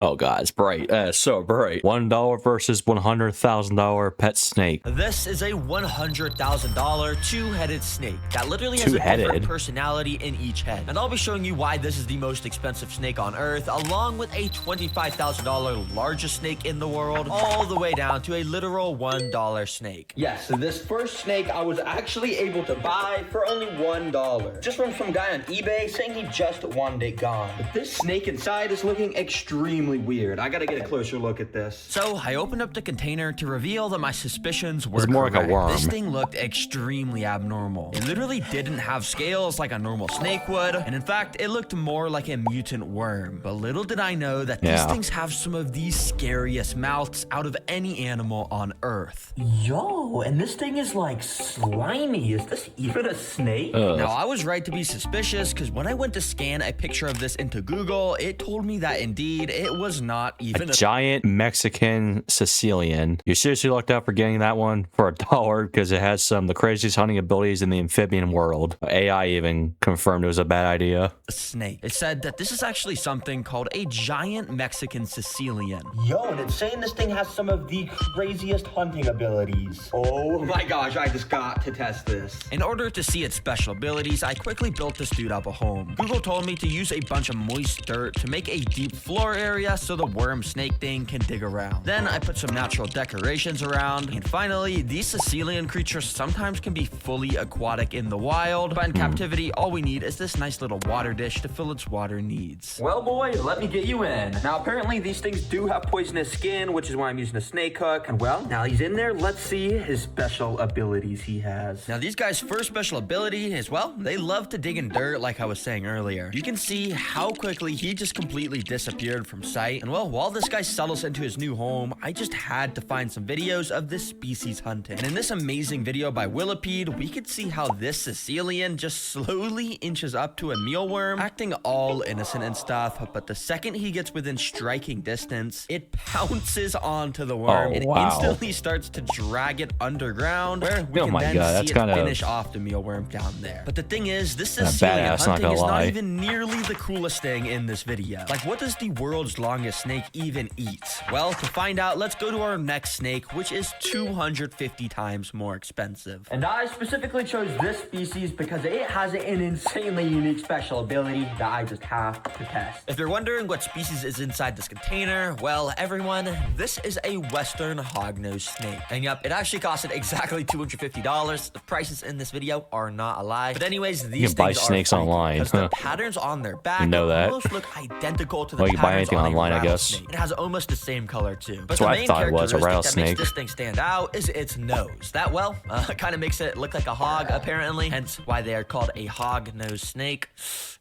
Oh god, it's bright. So bright. $1 versus $100,000 pet snake. This is a $100,000 two-headed snake that literally has a different personality in each head. And I'll be showing you why this is the most expensive snake on Earth, along with a $25,000 largest snake in the world, all the way down to a literal $1 snake. Yes, so this first snake I was actually able to buy for only $1. Just from some guy on eBay saying he just wanted it gone. But this snake inside is looking extremely weird. I gotta get a closer look at this. So I opened up the container to reveal that my suspicions were more correct. like a worm. This thing looked extremely abnormal. It literally didn't have scales like a normal snake would, and in fact, it looked more like a mutant worm. But little did I know that these things have some of the scariest mouths out of any animal on Earth. Yo, and this thing is like slimy. Is this even a snake? Now, I was right to be suspicious because when I went to scan a picture of this into Google, it told me that indeed it was not even a giant Mexican Sicilian. You seriously lucked out for getting that one for $1 because it has some of the craziest hunting abilities in the amphibian world. AI even confirmed it was a bad idea. A snake. It said that this is actually something called a giant Mexican Sicilian. Yo, and it's saying this thing has some of the craziest hunting abilities. Oh my gosh, I just got to test this. In order to see its special abilities, I quickly built this dude up a home. Google told me to use a bunch of moist dirt to make a deep floor area so the worm snake thing can dig around. Then I put some natural decorations around, and finally, these Sicilian creatures sometimes can be fully aquatic in the wild, but in captivity, all we need is this nice little water dish to fill its water needs. Well, boy, let me get you in. Now, apparently, these things do have poisonous skin, which is why I'm using a snake hook, and well, now he's in there, let's see his special abilities he has. Now, these guys' first special ability is, well, they love to dig in dirt, like I was saying earlier. You can see how quickly he just completely disappeared from sight, and well, while this guy settles into his new home, I just had to find some videos of this species hunting. And in this amazing video by Willipede, we could see how this Sicilian just slowly inches up to a mealworm, acting all innocent and stuff, but the second he gets within striking distance, it pounces onto the worm and instantly starts to drag it underground, where we can then see it finish off the mealworm down there. But the thing is, this Sicilian hunting is not even nearly the coolest thing in this video. Like, what does the world's longest snake even eat? Well, to find out, let's go to our next snake, which is 250 times more expensive. And I specifically chose this species because it has an insanely unique special ability that I just have to test. If you're wondering what species is inside this container, well, everyone, this is a Western hognose snake. And yep, it actually costed exactly $250. The prices in this video are not a lie. But anyways, these things buy snakes online. Because the patterns on their back almost look identical to the you can buy anything online, I guess. Snake. It has almost the same color too. But That's what I thought it was, a rattlesnake. That makes this thing stand out is its nose. That, well, kind of makes it look like a hog, apparently. Hence why they are called a hog-nosed snake.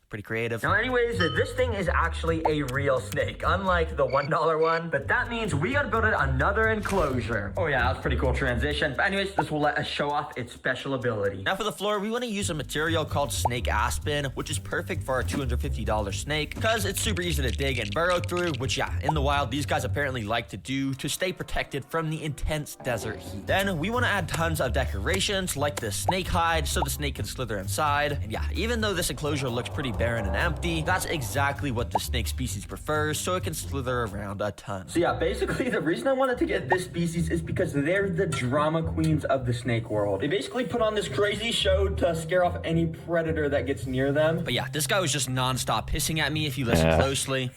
Pretty creative. Now, anyways, this thing is actually a real snake, unlike the $1 one, but that means we gotta build it another enclosure. Oh yeah, that's pretty cool transition. But anyways, this will let us show off its special ability. Now for the floor, we want to use a material called snake aspen, which is perfect for our $250 snake, because it's super easy to dig and burrow through, which yeah, in the wild, these guys apparently like to do to stay protected from the intense desert heat. Then we want to add tons of decorations, like the snake hide, so the snake can slither inside. And yeah, even though this enclosure looks pretty barren and empty, that's exactly what the snake species prefers, so it can slither around a ton. So yeah, basically the reason I wanted to get this species is because they're the drama queens of the snake world. They basically put on this crazy show to scare off any predator that gets near them. But yeah, this guy was just non-stop hissing at me if you listen closely.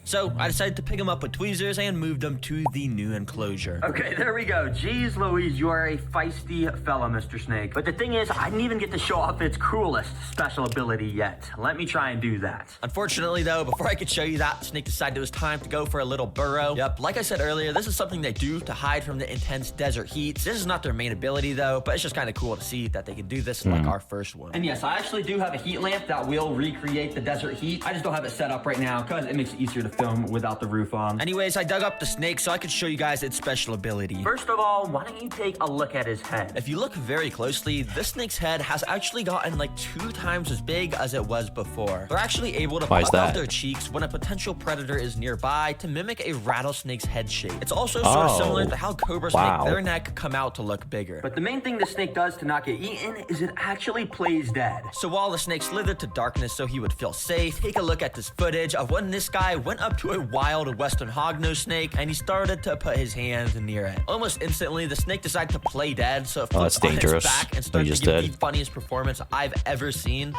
So I decided to pick him up with tweezers and moved him to the new enclosure. Okay, there we go. Jeez Louise, you are a feisty fella, Mr. Snake. But the thing is, I didn't even get to show off its coolest special ability yet. Let me try and do that. Unfortunately though, before I could show you that, the snake decided it was time to go for a little burrow. Yep, like I said earlier, this is something they do to hide from the intense desert heat. This is not their main ability though, but it's just kind of cool to see that they can do this like our first one. And yes, I actually do have a heat lamp that will recreate the desert heat. I just don't have it set up right now because it makes it easier to film without the roof on. Anyways, I dug up the snake so I could show you guys its special ability. First of all, why don't you take a look at his head? If you look very closely, this snake's head has actually gotten like 2 times as big as it was before. They're actually able to puff out their cheeks when a potential predator is nearby to mimic a rattlesnake's head shape. It's also sort of similar to how cobras make their neck come out to look bigger. But the main thing the snake does to not get eaten is it actually plays dead. So while the snake slithered to darkness so he would feel safe, take a look at this footage of when this guy went up up to a wild western hognose snake, and he started to put his hands near it. Almost instantly, the snake decided to play dead, so it Oh, that's flipped on dangerous. its back and He started to just give did. the funniest performance I've ever seen.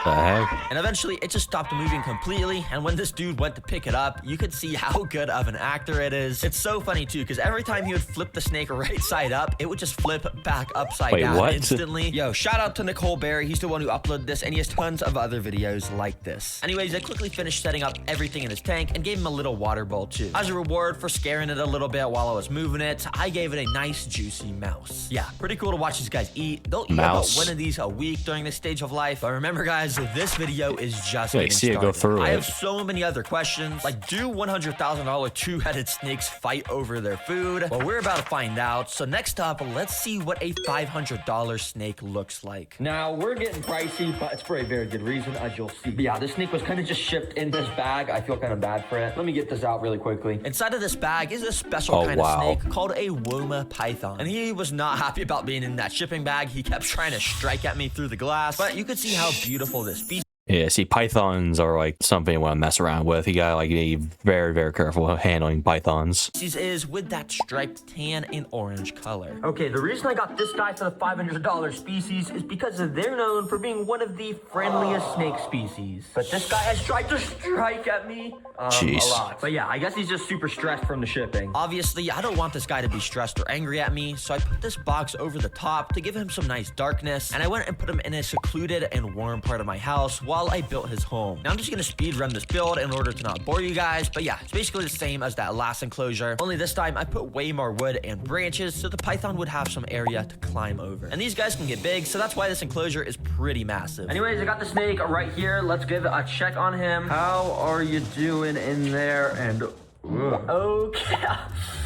The heck? And eventually, it just stopped moving completely, and when this dude went to pick it up, you could see how good of an actor it is. It's so funny, too, because every time he would flip the snake right side up, it would just flip back upside Wait, down what? instantly. Yo, shout out to Nicole Berry. He's the one who uploaded this, and he has tons of other videos like this. Anyways, I quickly finished setting up everything in his tank and gave him a little water bowl, too. As a reward for scaring it a little bit while I was moving it, I gave it a nice, juicy mouse. Yeah, pretty cool to watch these guys eat. They'll eat about Mouse. one of these a week during this stage of life. But remember, guys, this video is just Wait, getting see it started. go through I it. have so many other questions. Like, do $100,000 two-headed snakes fight over their food? Well, we're about to find out. So next up, let's see what a $500 snake looks like. Now, we're getting pricey, but it's for a very good reason, as you'll see. But yeah, this snake was kind of just shipped in this bag. I feel kind of bad for it. Let me get this out really quickly. Inside of this bag is a special Oh, kind wow. of snake called a Woma python. And he was not happy about being in that shipping bag. He kept trying to strike at me through the glass. But you could see how beautiful this species Yeah, see, pythons are like something you want to mess around with. You gotta like be very, very careful handling pythons. is with that striped tan and orange color. Okay, the reason I got this guy for the $500 species is because they're known for being one of the friendliest snake species. But this guy has tried to strike at me a Jeez. lot. But yeah, I guess he's just super stressed from the shipping. Obviously, I don't want this guy to be stressed or angry at me, so I put this box over the top to give him some nice darkness, and I went and put him in a secluded and warm part of my house while I built his home. Now I'm just gonna speed run this build in order to not bore you guys, but yeah, it's basically the same as that last enclosure, only this time I put way more wood and branches so the python would have some area to climb over. And these guys can get big, so that's why this enclosure is pretty massive. Anyways, I got the snake right here. Let's give a check on him. How are you doing in there? And okay.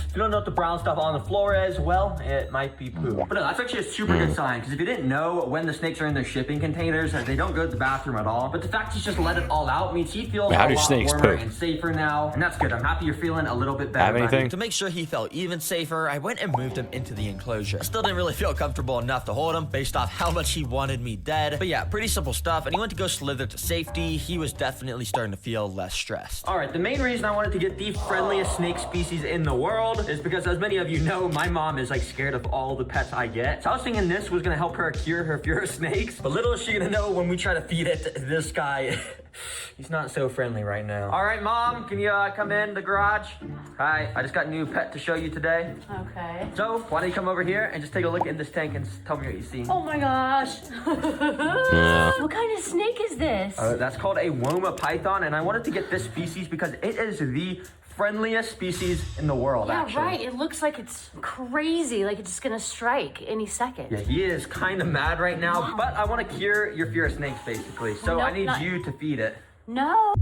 If you don't know what the brown stuff on the floor is, well, it might be poop. But no, that's actually a super good sign, because if you didn't know, when the snakes are in their shipping containers, they don't go to the bathroom at all. But the fact he's just let it all out means he feels How a do lot snakes warmer poop? and safer now, and that's good. I'm happy you're feeling a little bit better. Have buddy. anything? To make sure he felt even safer, I went and moved him into the enclosure. I still didn't really feel comfortable enough to hold him based off how much he wanted me dead. But yeah, pretty simple stuff. And he went to go slither to safety. He was definitely starting to feel less stressed. All right, the main reason I wanted to get the friendliest snake species in the world is because, as many of you know, my mom is like scared of all the pets I get. So I was thinking this was gonna help her cure her fear of snakes. But little is she gonna know when we try to feed it, this guy, he's not so friendly right now. All right, Mom, can you come in the garage? Hi, I just got a new pet to show you today. Okay. So why don't you come over here and just take a look in this tank and tell me what you see. Oh my gosh. Yeah. What kind of snake is this? That's called a Woma python, and I wanted to get this species because it is the friendliest species in the world, yeah, actually. right. It looks like it's crazy, like it's just gonna strike any second. Yeah, he is kind of mad right now, but I want to cure your fear of snakes, basically. So I Nope, need not- you to feed it. No.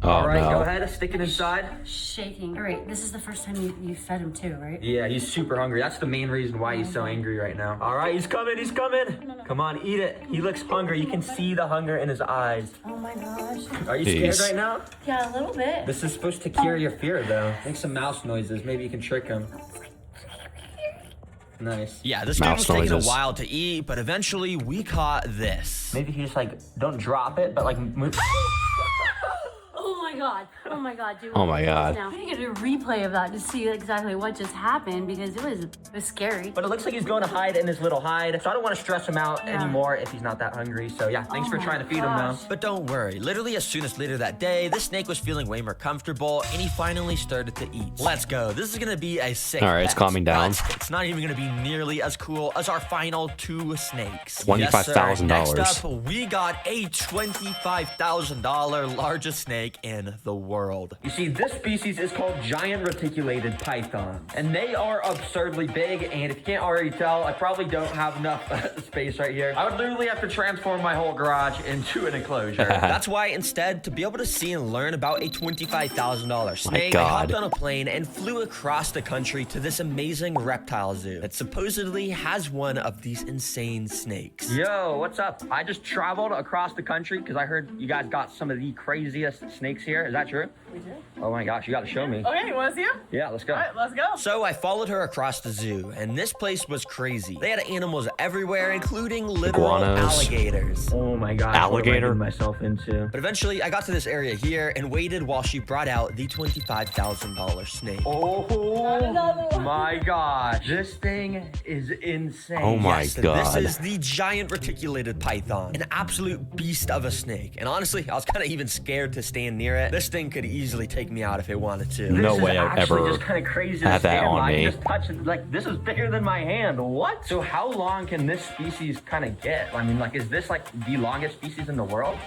Oh All right, go no. ahead, stick it inside. Shaking. All right, this is the first time you fed him too, right? Yeah, he's super hungry. That's the main reason why he's so angry right now. All right, he's coming, he's coming. Come on, eat it. He looks hungry. You can see the hunger in his eyes. Oh my gosh. Are you Jeez. scared right now? Yeah, a little bit. This is supposed to cure your fear, though. Make some mouse noises. Maybe you can trick him. Nice. Yeah, this dude Mouse was taking a noises. while to eat, but eventually we caught this. Maybe he just like, don't drop it, but like move. Oh my god. Oh my god, dude. Oh my God. Now, I'm gonna get a replay of that to see exactly what just happened because it was scary. But it looks like he's going to hide in his little hide, so I don't want to stress him out Yeah. anymore if he's not that hungry. So yeah, thanks Oh for my trying to feed him though. gosh. But don't worry, literally as soon as later that day, this snake was feeling way more comfortable and he finally started to eat. Let's go. This is gonna be a sick All right, it's pet, calming down. but it's not even gonna be nearly as cool as our final two snakes. $25,000. Next up, we got a $25,000 largest snake in the world. You see, this species is called giant reticulated pythons, and they are absurdly big. And if you can't already tell, I probably don't have enough space right here. I would literally have to transform my whole garage into an enclosure. That's why instead, to be able to see and learn about a $25,000 snake, I God. hopped on a plane and flew across the country to this amazing reptile zoo that supposedly has one of these insane snakes. Yo, what's up? I just traveled across the country because I heard you guys got some of the craziest snakes here. here? Is that true? We do. Oh my gosh, you gotta show me. Okay, you want to see him? Yeah, let's go. All right, let's go. So I followed her across the zoo, and this place was crazy. They had animals everywhere, including literal Iguanas. alligators. Oh my gosh. Alligator? What am I getting myself into? But eventually, I got to this area here and waited while she brought out the $25,000 snake. Oh my gosh. This thing is insane. Oh my Yes, God. This is the giant reticulated python, an absolute beast of a snake. And honestly, I was kind of even scared to stand near it. This thing could easily take me out if it wanted to. No This way is I'd actually ever just kind of crazy have to that stand on by. me. Just touch it. Like, this is bigger than my hand. What? So how long can this species kind of get? I mean, like, is this like the longest species in the world?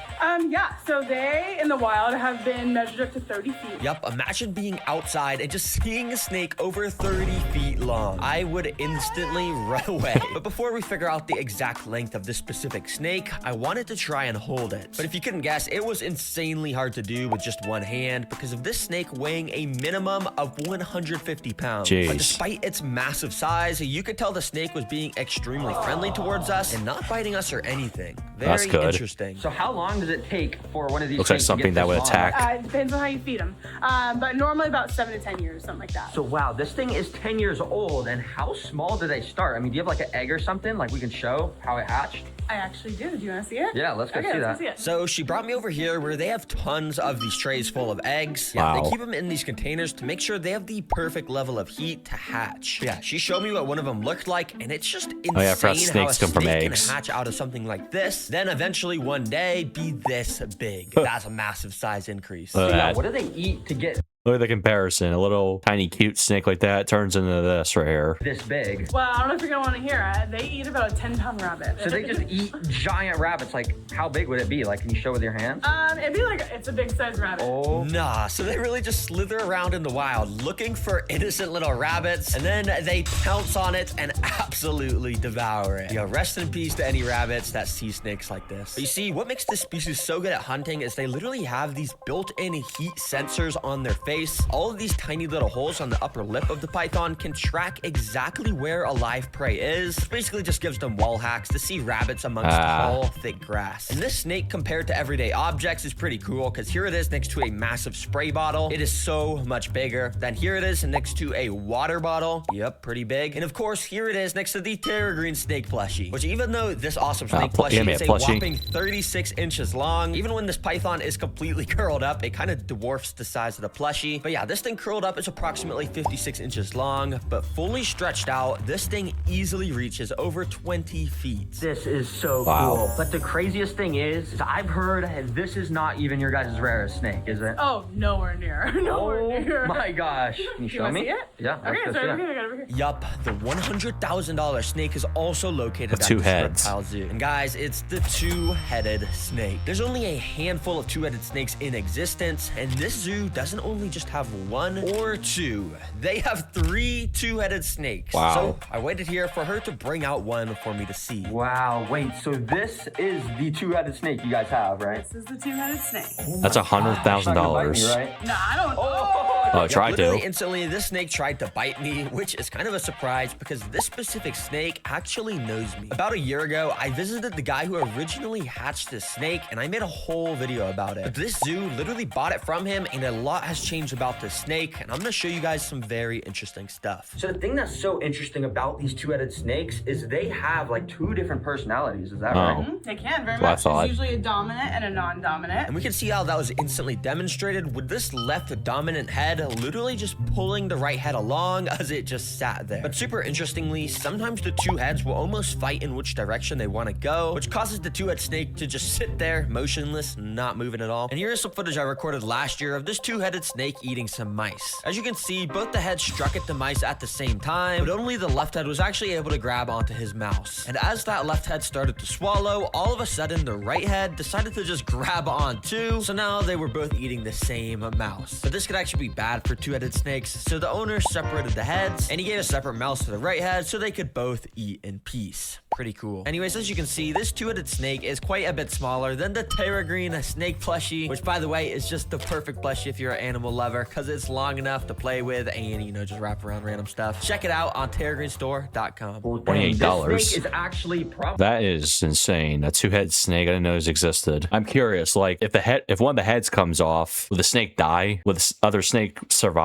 Yeah, so they in the wild have been measured up to 30 feet. Yup, imagine being outside and just seeing a snake over 30 feet long. I would instantly run away. But before we figure out the exact length of this specific snake, I wanted to try and hold it. But if you couldn't guess, it was insanely hard to do with just one hand because of this snake weighing a minimum of 150 pounds. Jeez. But despite its massive size, you could tell the snake was being extremely friendly towards us and not biting us or anything. Very That's good. interesting. So how long does it take for one of these Looks like snakes to something get that this would long? attack. It depends on how you feed them. But normally about 7 to 10 years, something like that. So wow, this thing is 10 years old, and how small do they start? I mean, do you have like an egg or something? Like we can show how it hatched? I actually do. Do you want to see it? Yeah, let's go okay, see let's that. go see it. So she brought me over here where they have tons of these trays full of eggs. Yeah, Wow. they keep them in these containers to make sure they have the perfect level of heat to hatch. Yeah, she showed me what one of them looked like, and it's just insane Oh, yeah, I forgot how a snakes come from snake eggs. can hatch out of something like this, then eventually one day be this big. That's a massive size increase. Look at Yeah, that. what do they eat to get Look at the comparison. A little tiny cute snake like that turns into this right here. this big? Well, I don't know if you're going to want to hear it. They eat about a 10-pound rabbit. So they just eat giant rabbits. Like, how big would it be? Like, can you show with your hands? It'd be like, it's a big sized rabbit. Oh, Nah, so they really just slither around in the wild looking for innocent little rabbits, and then they pounce on it and absolutely devour it. Yeah, rest in peace to any rabbits that see snakes like this. But you see, what makes this species so good at hunting is they literally have these built-in heat sensors on their face. All of these tiny little holes on the upper lip of the python can track exactly where a live prey is, which basically just gives them wall hacks to see rabbits amongst tall, thick grass. And this snake, compared to everyday objects, is pretty cool because here it is next to a massive spray bottle. It is so much bigger. Then here it is next to a water bottle. Yep, pretty big. And of course, here it is next to the Terra Green snake plushie, which even though this awesome snake give plushie me is a a plushie. whopping 36 inches long, even when this python is completely curled up, it kind of dwarfs the size of the plushie. But yeah, this thing curled up is approximately 56 inches long, but fully stretched out, this thing easily reaches over 20 feet. this is so Wow. cool. But the craziest thing is I've heard this is not even your guys' rarest snake, is it? Oh, nowhere near. Nowhere near. Oh my gosh. Can you You show want to me? see it? Yeah, let's Okay, go so see over it. here, I got over here. Yup, the $100,000 snake is also located With at two this heads. reptile zoo. And guys, it's the two-headed snake. There's only a handful of two-headed snakes in existence, and this zoo doesn't only just have one or two. They have 3 two-headed snakes. Wow. So I waited here for her to bring out one for me to see. Wow, wait, so this is the two-headed snake you guys have, right? This is the two-headed snake. That's $100,000. Right? No, I don't. Oh, Yeah, tried literally to. instantly, this snake tried to bite me, which is kind of a surprise because this specific snake actually knows me. About a year ago, I visited the guy who originally hatched this snake, and I made a whole video about it. But this zoo literally bought it from him, and a lot has changed about this snake, and I'm gonna show you guys some very interesting stuff. So the thing that's so interesting about these two-headed snakes is they have like 2 different personalities, is that right? Oh. They can, very Well, I much. thought. There's usually a dominant and a non-dominant. And we can see how that was instantly demonstrated with this left dominant head literally just pulling the right head along as it just sat there. But super interestingly, sometimes the two heads will almost fight in which direction they want to go, which causes the two-head snake to just sit there motionless, not moving at all. And here's some footage I recorded last year of this two-headed snake eating some mice. As you can see, both the heads struck at the mice at the same time, but only the left head was actually able to grab onto his mouse. And as that left head started to swallow, all of a sudden the right head decided to just grab on too, so now they were both eating the same mouse. But this could actually be bad bad for two-headed snakes, so the owner separated the heads, and he gave a separate mouse to the right head so they could both eat in peace. Pretty cool. Anyways, as you can see, this two-headed snake is quite a bit smaller than the Terra Green snake plushie, which by the way is just the perfect plushie if you're an animal lover, because it's long enough to play with and, you know, just wrap around random stuff. Check it out on TerraGreenStore.com. $28. This snake is actually probably That is insane. A two-headed snake. I didn't know this existed. I'm curious, like if one of the heads comes off, will the snake die? Will the other snake survive?